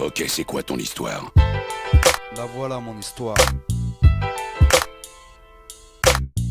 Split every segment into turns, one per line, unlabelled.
Ok, c'est quoi ton histoire?
La voilà mon histoire.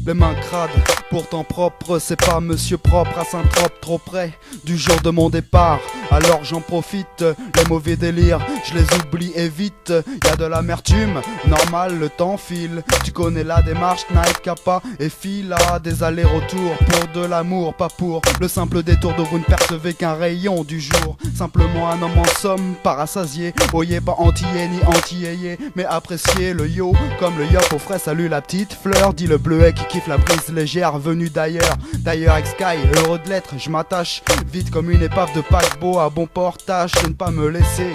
Les mains crades, pourtant propres, c'est pas monsieur propre à Saint-Trope, trop près du jour de mon départ. Alors j'en profite, les mauvais délires, je les oublie et vite. Y'a de l'amertume, normal, le temps file. Tu connais la démarche, Nike, Kappa et Fila. Des allers-retours pour de l'amour, pas pour le simple détour de vous ne percevez qu'un rayon du jour. Simplement un homme en somme, parassasié. Oyez pas antillais ni anti-ayé, mais appréciez le yo comme le yop au frais. Salut la petite fleur, dit le bleuet qui kiffe la brise légère venue d'ailleurs. D'ailleurs avec Sky, heureux de l'être, je m'attache vite comme une épave de paquebot à bon portage, de ne pas me laisser.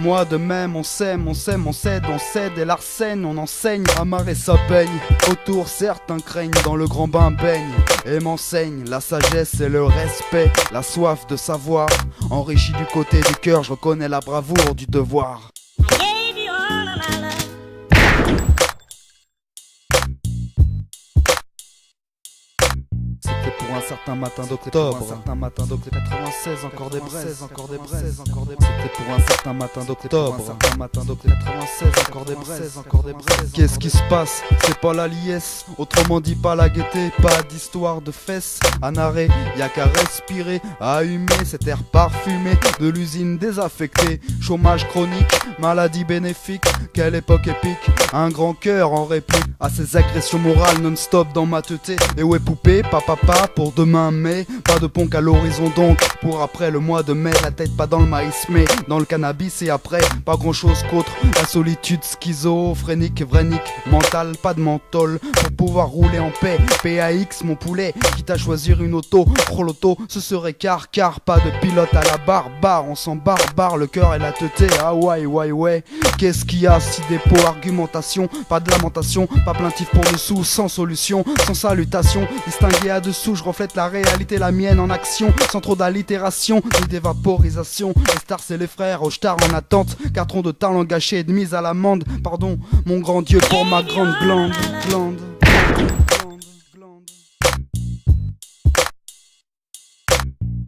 Moi de même, on s'aime, on s'aime, on cède et l'arsène, on enseigne. Amarrer sa peigne, autour certains craignent, dans le grand bain baigne et m'enseigne la sagesse et le respect, la soif de savoir. Enrichi du côté du cœur, je reconnais la bravoure du devoir. C'était pour un certain matin d'octobre, un certain matin d'octobre 96, encore des braises, encore des braises, encore des braises. C'était pour un certain matin d'octobre, un certain matin d'octobre 96, encore des braises, encore des braises. Qu'est-ce qui se passe? C'est pas la liesse, autrement dit pas la gaieté, pas d'histoire de fesses. Un arrêt, y'a qu'à respirer, à humer cet air parfumé de l'usine désaffectée. Chômage chronique, maladie bénéfique, quelle époque épique. Un grand cœur en réplique à ces agressions morales non-stop dans ma teuté. Et ouais poupée, papa pour demain, mais pas de ponk à l'horizon donc. Pour après le mois de mai, la tête pas dans le maïs mais dans le cannabis. Et après, pas grand chose qu'autre, la solitude schizophrénique, vrénique, mentale, pas de menthol pour pouvoir rouler en paix. PAX mon poulet, quitte à choisir une auto, proloto, ce serait car pas de pilote à la barre, on s'en barre, le cœur et la teuté. Ah ouais, qu'est-ce qu'il y a si dépôt, argumentation, pas de lamentation, pas plaintif pour dessous, sans solution, sans salutation, distingué à dessous, je reflète la réalité, la mienne en action, sans trop d'allitération, ni d'évaporisation. Les stars c'est les frères, au star en attente, car trop de talent gâché et de mise à l'amende. Pardon, mon grand Dieu pour ma grande glande.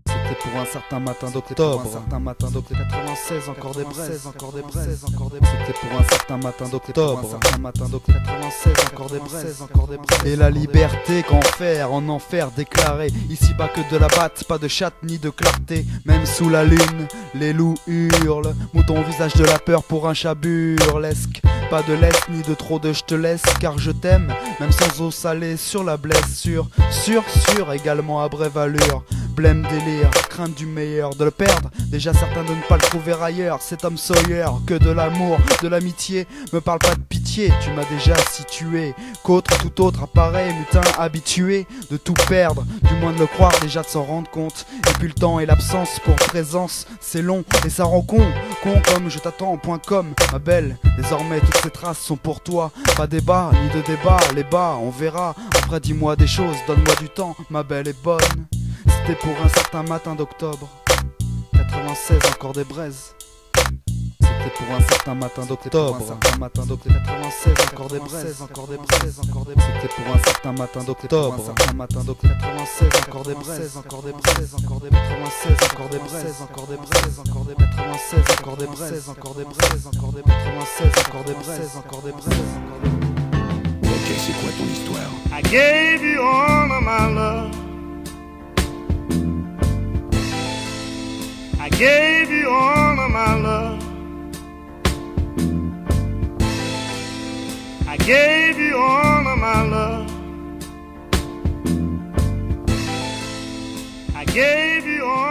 C'était pour un certain matin d'octobre, un certain matin d'octobre 96, encore des braises, encore des braises, encore des braises. C'était pour un certain matin d'octobre, un certain matin d'octobre 96, encore des braises, encore des braises. Et la liberté qu'en faire, en enfer déclaré. Ici bas que de la batte, pas de chatte ni de clarté. Même sous la lune, les loups hurlent. Mouton au visage de la peur pour un chat burlesque. Pas de laisse ni de trop de je te laisse, car je t'aime, même sans eau salée sur la blessure. Sûr, également à brève allure. Blême délire, crainte du meilleur, de le perdre, déjà certain de ne pas le trouver ailleurs. Cet homme Sawyer, que de l'amour, de l'amitié, me parle pas de pitié, tu m'as déjà situé. Qu'autre, tout autre apparaît, mutin habitué de tout perdre, du moins de le croire, déjà de s'en rendre compte. Et puis le temps et l'absence pour présence, c'est long et ça rend con comme je t'attends en point com. Ma belle, désormais toutes ces traces sont pour toi. Pas débat, ni de débat, les bas, on verra. Après dis-moi des choses, donne-moi du temps, ma belle est bonne. C'était pour un certain matin d'octobre 96, encore des braises. C'était pour un certain matin d'octobre, un certain matin d'octobre 96, encore des braises, encore des braises, encore des braises. C'était pour un certain matin d'octobre, un certain matin d'octobre 96, encore des braises, encore des braises, encore des 96, encore des braises, encore des braises, encore des 96, encore des braises, encore des braises, encore des 96, encore des braises, encore des braises, encore des.
Ok, c'est quoi ton histoire?
I gave you all of my love. I gave you all of my love. I gave you all of my love. I gave you all